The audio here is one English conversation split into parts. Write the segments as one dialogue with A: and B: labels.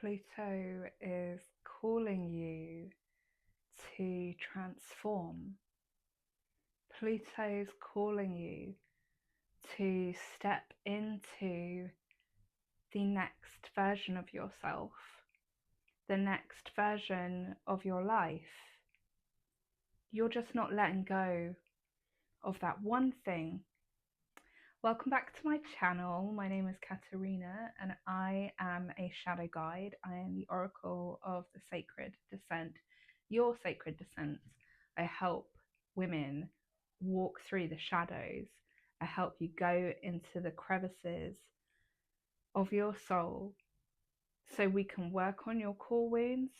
A: Pluto is calling you to transform. Pluto's calling you to step into the next version of yourself, the next version of your life. You're just not letting go of that one thing. Welcome back to my channel. My name is Katerina and I am a shadow guide. I am the oracle of the sacred descent, your sacred descents. I help women walk through the shadows. I help you go into the crevices of your soul so we can work on your core wounds,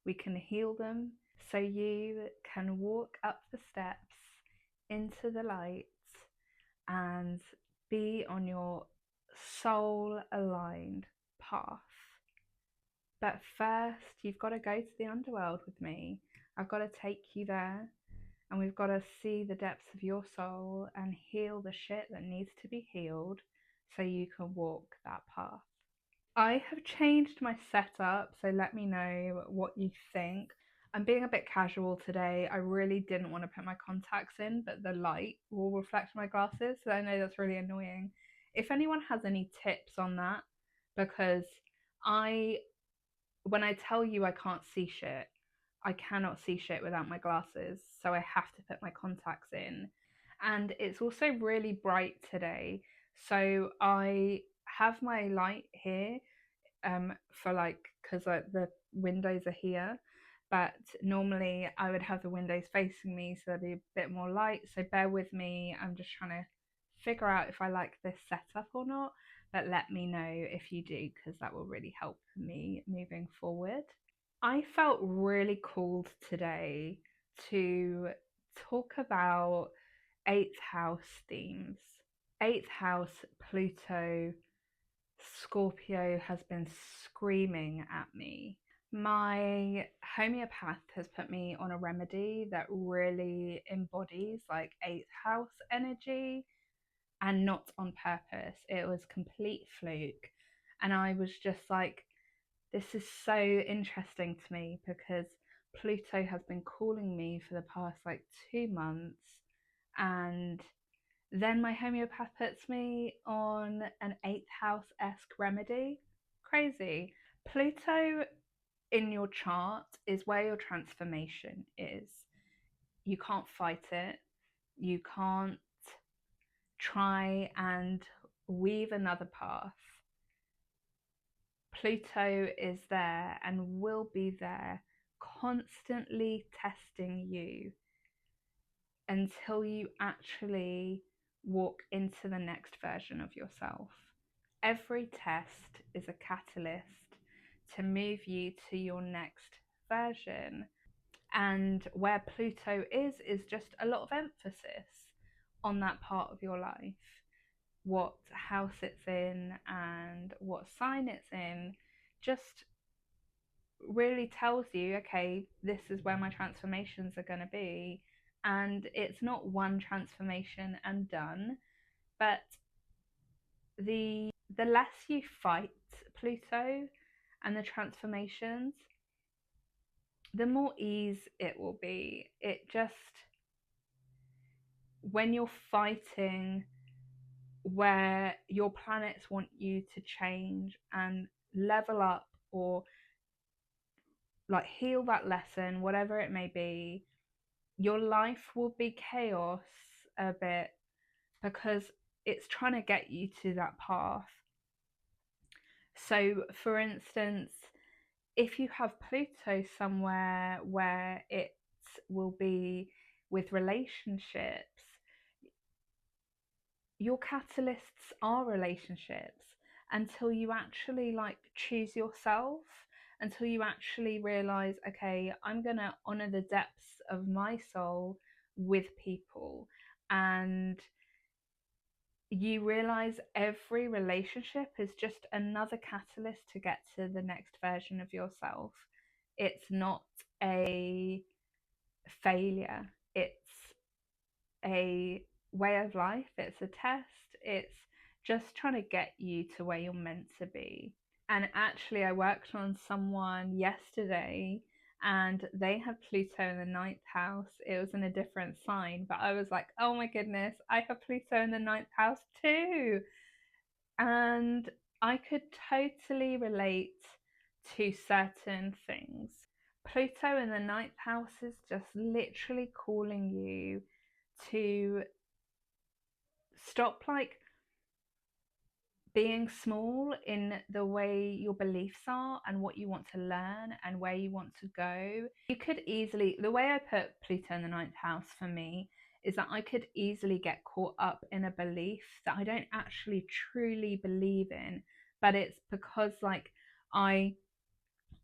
A: we can heal them, so you can walk up the steps into the light and be on your soul aligned path. But first, you've got to go to the underworld with me. I've got to take you there, and we've got to see the depths of your soul and heal the shit that needs to be healed so you can walk that path. I have changed my setup, so let me know what you think. I'm being a bit casual today. I really didn't want to put my contacts in, but the light will reflect my glasses, so I know that's really annoying. If anyone has any tips on that, because when I tell you I can't see shit, I cannot see shit without my glasses, so I have to put my contacts in. And it's also really bright today, so I have my light here for because the windows are here, but normally I would have the windows facing me so there'd be a bit more light, so bear with me. I'm just trying to figure out if I like this setup or not, but let me know if you do, because that will really help me moving forward. I felt really called today to talk about 8th house themes. 8th house, Pluto, Scorpio has been screaming at me. My homeopath has put me on a remedy that really embodies like 8th house energy, and not on purpose. It was complete fluke. And I was just like, this is so interesting to me because Pluto has been calling me for the past 2 months, and then my homeopath puts me on an 8th house-esque remedy. Crazy. Pluto in your chart is where your transformation is. You can't fight it. You can't try and weave another path. Pluto is there and will be there, constantly testing you until you actually walk into the next version of yourself. Every test is a catalyst to move you to your next version. And where Pluto is just a lot of emphasis on that part of your life. What house it's in and what sign it's in just really tells you, okay, this is where my transformations are going to be. And it's not one transformation and done, but the less you fight Pluto and the transformations, the more ease it will be. It just, when you're fighting where your planets want you to change and level up or heal that lesson, whatever it may be, your life will be chaos a bit because it's trying to get you to that path. So for instance, if you have Pluto somewhere where it will be with relationships, your catalysts are relationships until you actually choose yourself, until you actually realize, okay, I'm gonna honor the depths of my soul with people. And you realize every relationship is just another catalyst to get to the next version of yourself. It's not a failure, it's a way of life, it's a test, it's just trying to get you to where you're meant to be. And actually, I worked on someone yesterday and they have Pluto in the ninth house. It was in a different sign, but I was like, oh my goodness, I have Pluto in the ninth house too. And I could totally relate to certain things. Pluto in the ninth house is just literally calling you to stop like being small in the way your beliefs are and what you want to learn and where you want to go. You could easily, the way I put Pluto in the ninth house for me is that I could easily get caught up in a belief that I don't actually truly believe in, but it's because like I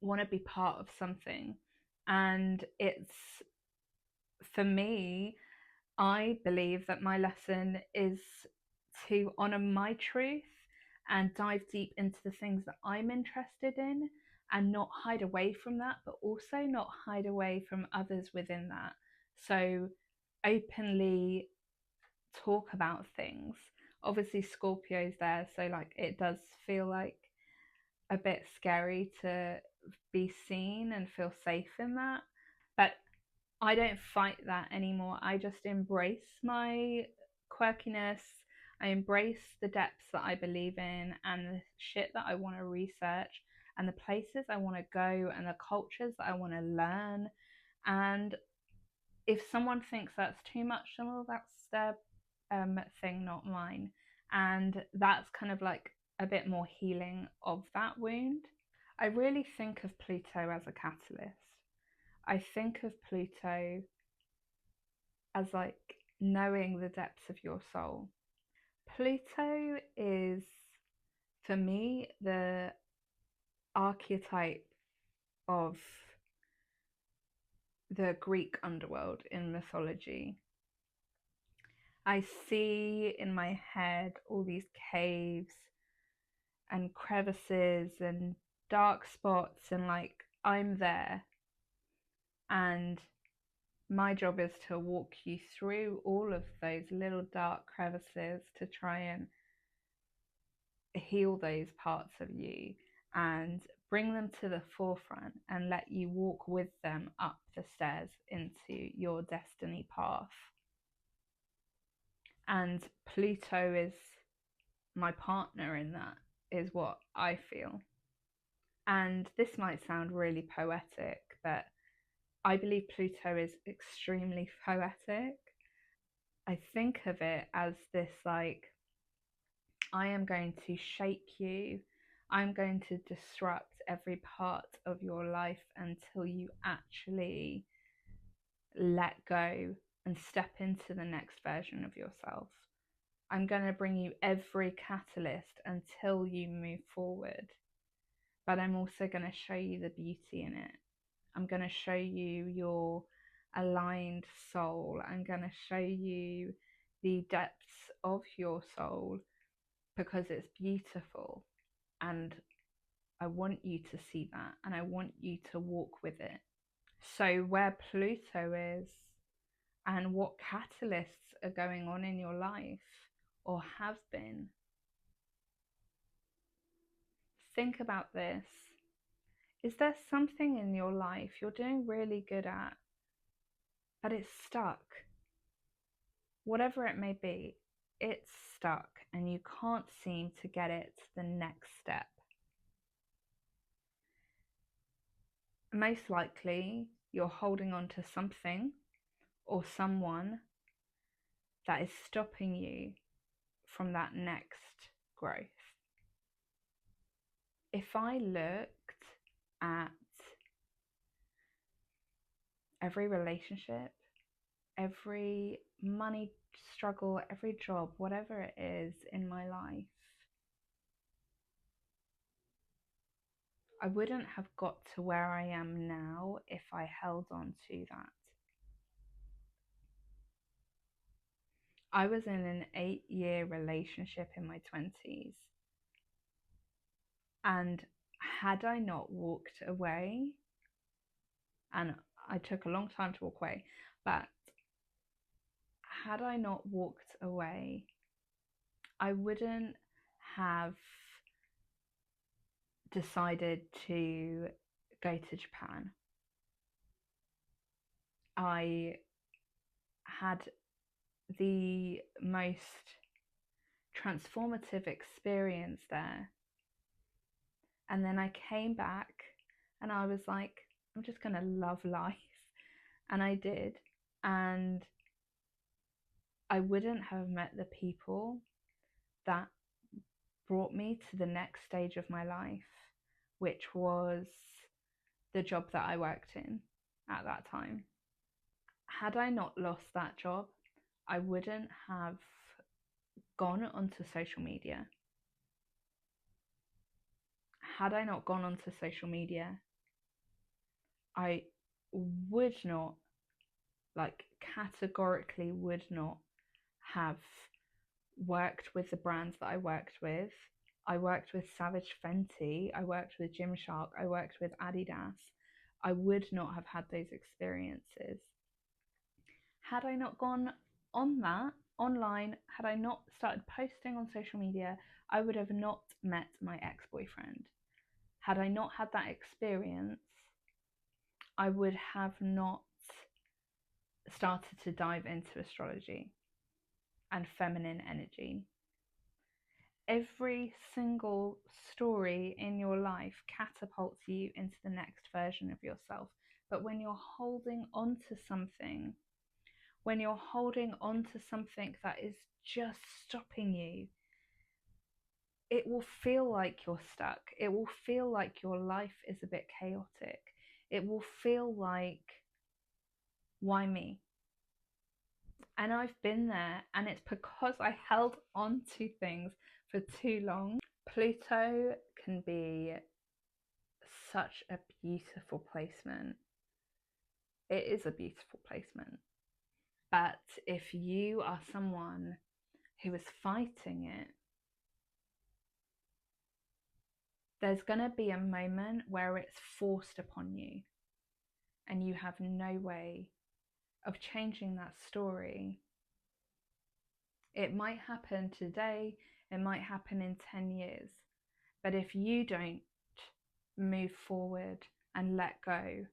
A: want to be part of something. And it's, for me, I believe that my lesson is to honor my truth and dive deep into the things that I'm interested in and not hide away from that, but also not hide away from others within that. So, openly talk about things. Obviously, Scorpio's there, so like it does feel like a bit scary to be seen and feel safe in that. But I don't fight that anymore. I just embrace my quirkiness. I embrace the depths that I believe in and the shit that I want to research and the places I want to go and the cultures that I want to learn. And if someone thinks that's too much, then well, that's their thing, not mine. And that's kind of like a bit more healing of that wound. I really think of Pluto as a catalyst. I think of Pluto as like knowing the depths of your soul. Pluto is, for me, the archetype of the Greek underworld in mythology. I see in my head all these caves and crevices and dark spots, and like I'm there, and my job is to walk you through all of those little dark crevices to try and heal those parts of you and bring them to the forefront and let you walk with them up the stairs into your destiny path. And Pluto is my partner in that, is what I feel. And this might sound really poetic, but I believe Pluto is extremely poetic. I think of it as this like, I am going to shake you. I'm going to disrupt every part of your life until you actually let go and step into the next version of yourself. I'm going to bring you every catalyst until you move forward. But I'm also going to show you the beauty in it. I'm going to show you your aligned soul. I'm going to show you the depths of your soul because it's beautiful. And I want you to see that and I want you to walk with it. So, where Pluto is and what catalysts are going on in your life or have been, think about this. Is there something in your life you're doing really good at, but it's stuck? Whatever it may be, it's stuck and you can't seem to get it to the next step. Most likely, you're holding on to something or someone that is stopping you from that next growth. If I looked at every relationship, every money struggle, every job, whatever it is in my life, I wouldn't have got to where I am now if I held on to that. I was in an 8-year relationship in my 20s. And had I not walked away, and I took a long time to walk away, but had I not walked away, I wouldn't have decided to go to Japan. I had the most transformative experience there. And then I came back and I was like, I'm just going to love life. And I did. And I wouldn't have met the people that brought me to the next stage of my life, which was the job that I worked in at that time. Had I not lost that job, I wouldn't have gone onto social media. Had I not gone onto social media, I would not, like categorically would not have worked with the brands that I worked with. I worked with Savage Fenty, I worked with Gymshark, I worked with Adidas. I would not have had those experiences. Had I not gone on that online, had I not started posting on social media, I would have not met my ex-boyfriend. Had I not had that experience, I would have not started to dive into astrology and feminine energy. Every single story in your life catapults you into the next version of yourself. But when you're holding on to something, when you're holding on to something that is just stopping you, it will feel like you're stuck. It will feel like your life is a bit chaotic. It will feel like, why me? And I've been there, and it's because I held on to things for too long. Pluto can be such a beautiful placement. It is a beautiful placement. But if you are someone who is fighting it, there's going to be a moment where it's forced upon you and you have no way of changing that story. It might happen today, it might happen in 10 years, but if you don't move forward and let go,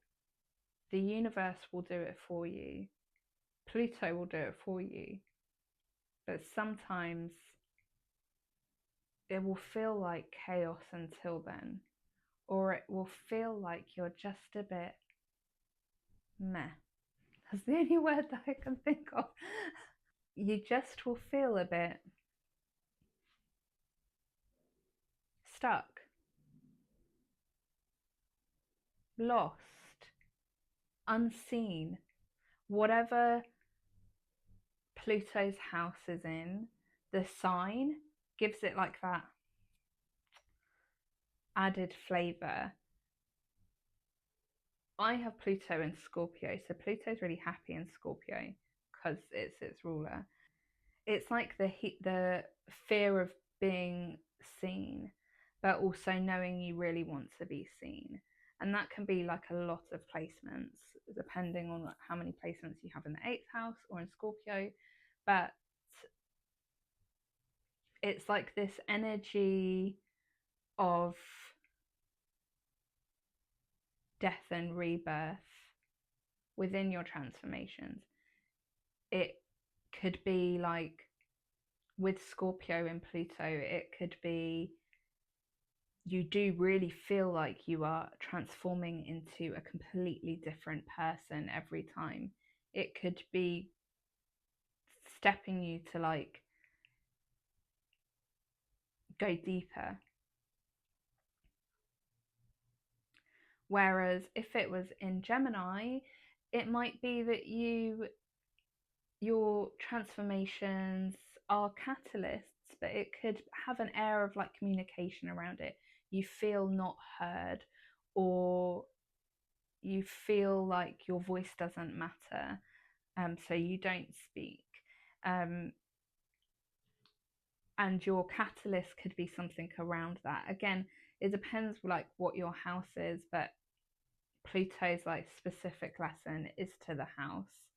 A: the universe will do it for you. Pluto will do it for you. But sometimes it will feel like chaos until then, or it will feel like you're just a bit meh. That's the only word that I can think of. You just will feel a bit stuck, lost, unseen. Whatever Pluto's house is in, the sign gives it like that added flavour. I have Pluto in Scorpio, so Pluto's really happy in Scorpio because it's its ruler. It's like the fear of being seen, but also knowing you really want to be seen. And that can be like a lot of placements, depending on how many placements you have in the 8th house or in Scorpio. But it's like this energy of death and rebirth within your transformations. It could be like with Scorpio and Pluto, it could be you do really feel like you are transforming into a completely different person every time. It could be stepping you to like go deeper. Whereas if it was in Gemini, it might be that your transformations are catalysts, but it could have an air of like communication around it. You feel not heard, or you feel like your voice doesn't matter, so you don't speak. And your catalyst could be something around that. Again, it depends like what your house is, but Pluto's like specific lesson is to the house,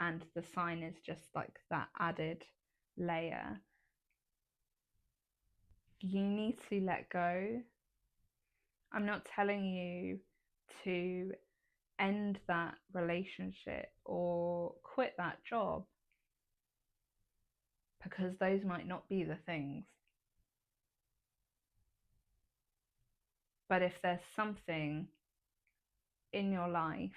A: and the sign is just like that added layer. You need to let go I'm not telling you to end that relationship or quit that job, because those might not be the things. But if there's something in your life,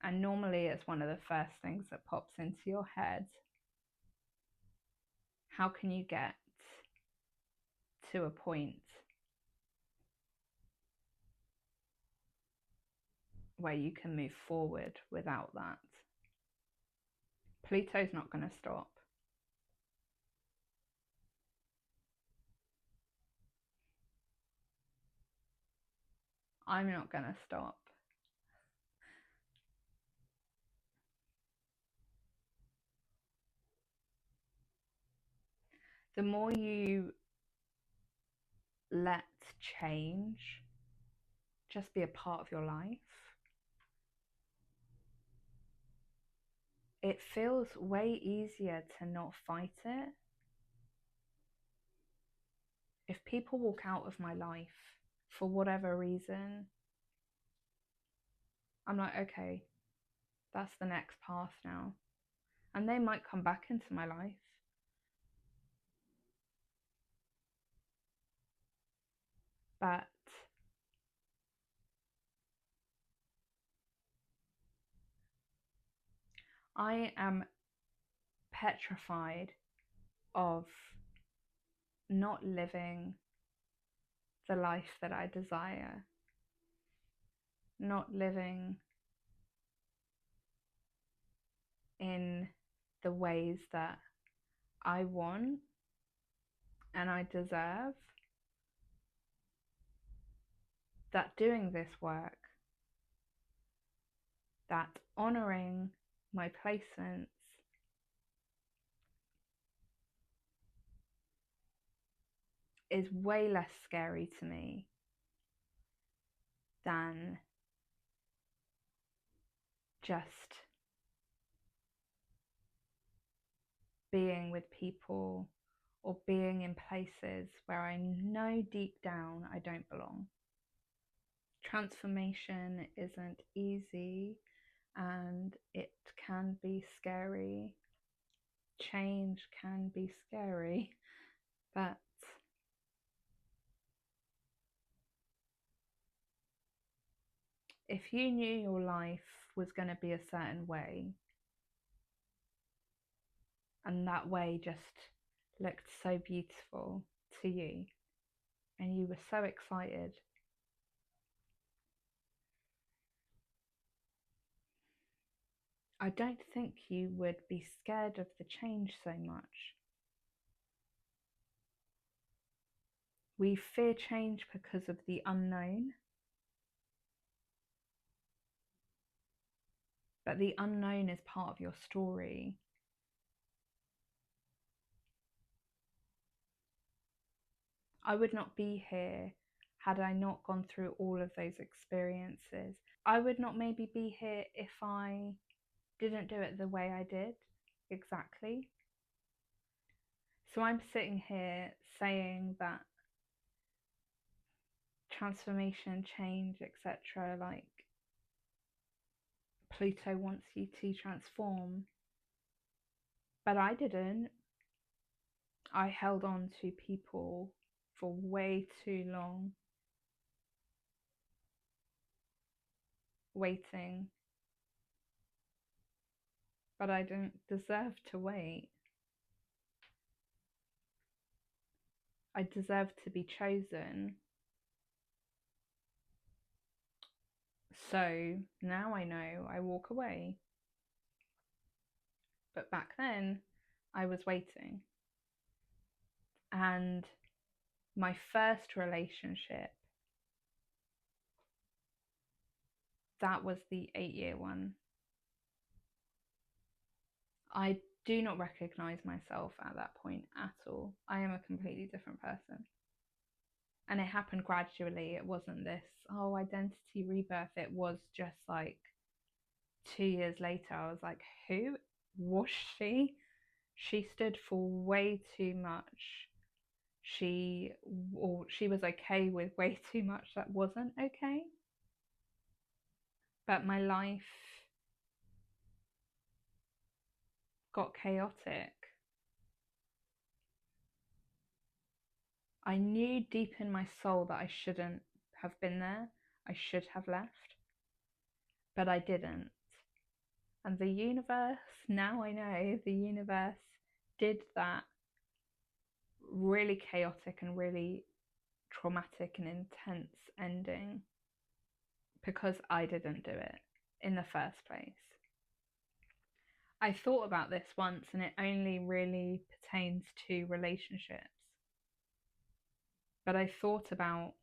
A: and normally it's one of the first things that pops into your head, how can you get to a point where you can move forward without that? Pluto's not going to stop. I'm not going to stop. The more you let change just be a part of your life, it feels way easier to not fight it. If people walk out of my life for whatever reason, I'm like, okay, that's the next path now. And they might come back into my life. But I am petrified of not living the life that I desire, not living in the ways that I want and I deserve, that doing this work, that honouring my placements is way less scary to me than just being with people or being in places where I know deep down I don't belong. Transformation isn't easy and it can be scary. Change can be scary, but if you knew your life was going to be a certain way, and that way just looked so beautiful to you, and you were so excited, I don't think you would be scared of the change so much. We fear change because of the unknown, but the unknown is part of your story. I would not be here had I not gone through all of those experiences. I would not maybe be here if I didn't do it the way I did exactly. So I'm sitting here saying that transformation, change, etc., like Pluto wants you to transform, but I didn't. I held on to people for way too long, waiting, but I don't deserve to wait. I deserve to be chosen. So now I know I walk away. But back then, I was waiting. And my first relationship, that was the 8-year one. I do not recognize myself at that point at all. I am a completely different person. And it happened gradually. It wasn't this, oh, identity rebirth. It was just like 2 years later, I was like, who was she? She stood for way too much She was okay with way too much that wasn't okay. But my life got chaotic. I knew deep in my soul that I shouldn't have been there. I should have left, but I didn't. And the universe, now I know, the universe did that really chaotic and really traumatic and intense ending because I didn't do it in the first place. I thought about this once, and it only really pertains to relationships. But I thought about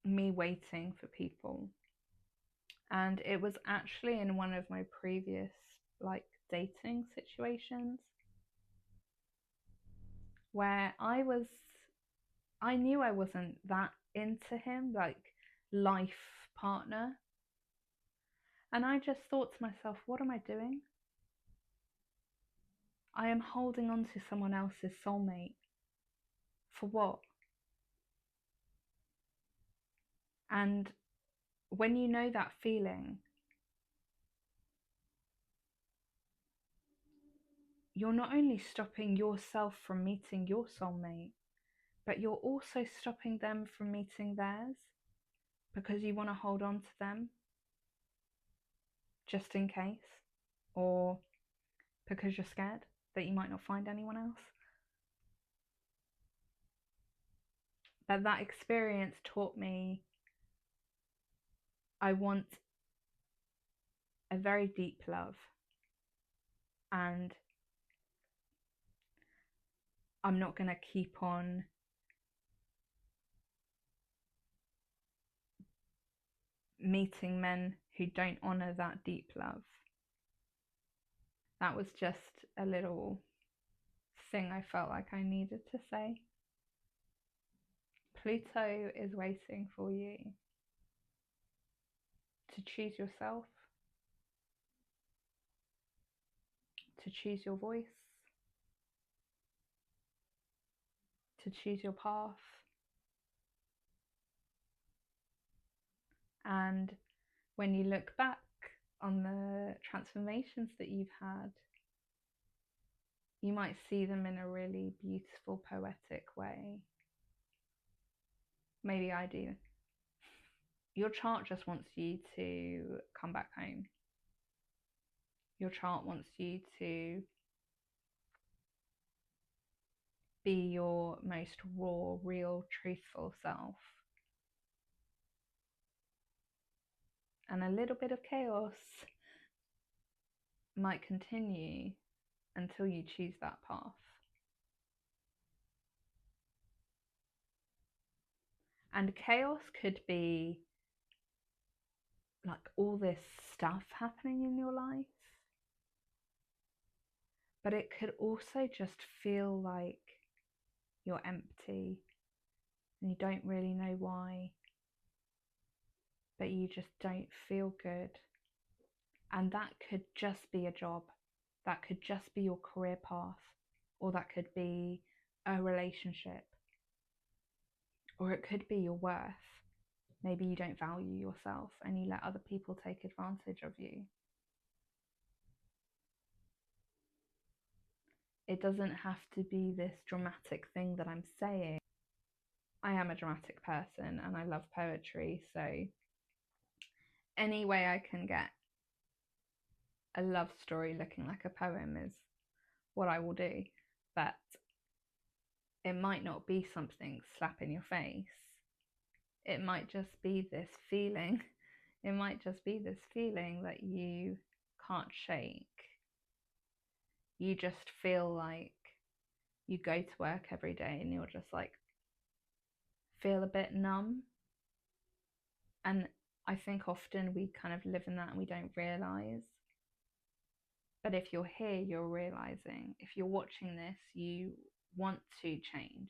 A: me waiting for people. And it was actually in one of my previous dating situations where I knew I wasn't that into him, like life partner. And I just thought to myself, what am I doing? I am holding on to someone else's soulmate. For what? And when you know that feeling, you're not only stopping yourself from meeting your soulmate, but you're also stopping them from meeting theirs because you want to hold on to them just in case, or because you're scared that you might not find anyone else. But that experience taught me I want a very deep love, and I'm not going to keep on meeting men who don't honour that deep love. That was just a little thing I felt like I needed to say. Pluto is waiting for you to choose yourself, to choose your voice, to choose your path. And when you look back on the transformations that you've had, you might see them in a really beautiful, poetic way. Maybe I do. Your chart just wants you to come back home. Your chart wants you to be your most raw, real, truthful self. And a little bit of chaos might continue until you choose that path. And chaos could be like all this stuff happening in your life, but it could also just feel like you're empty and you don't really know why, but you just don't feel good. And that could just be a job, that could just be your career path, or that could be a relationship, or it could be your worth. Maybe you don't value yourself and you let other people take advantage of you. It doesn't have to be this dramatic thing that I'm saying. I am a dramatic person and I love poetry, so any way I can get a love story looking like a poem is what I will do. But it might not be something slap in your face. It might just be this feeling. It might just be this feeling that you can't shake. You just feel like you go to work every day and you're just like, feel a bit numb. And I think often we kind of live in that and we don't realize. But if you're here, you're realizing. If you're watching this, you want to change.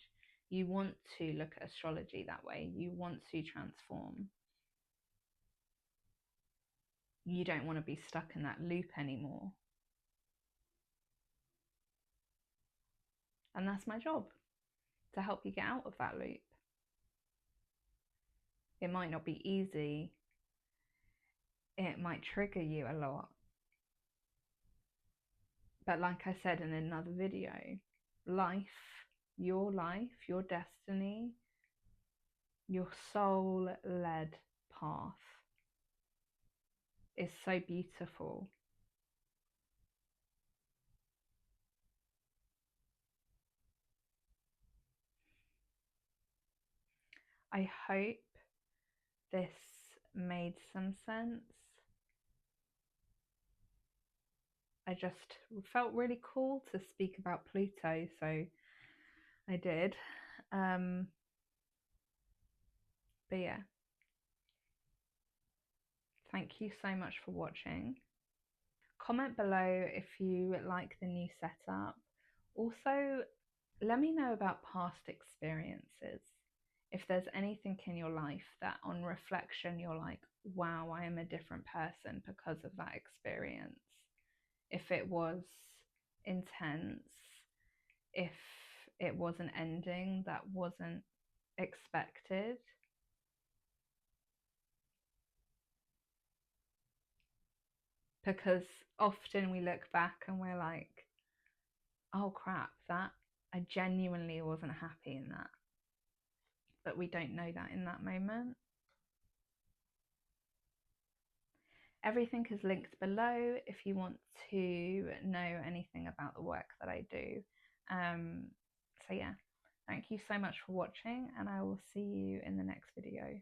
A: You want to look at astrology that way. You want to transform. You don't want to be stuck in that loop anymore. And that's my job, to help you get out of that loop. It might not be easy, it might trigger you a lot. But like I said in another video, life, your destiny, your soul-led path is so beautiful. I hope this made some sense. I just felt really cool to speak about Pluto, so I did. But yeah, thank you so much for watching. Comment below if you like the new setup. Also, let me know about past experiences. If there's anything in your life that on reflection you're like, wow, I am a different person because of that experience. If it was intense, if it was an ending that wasn't expected. Because often we look back and we're like, oh crap, that I genuinely wasn't happy in that. But we don't know that in that moment. Everything is linked below if you want to know anything about the work that I do. So yeah, thank you so much for watching, and I will see you in the next video.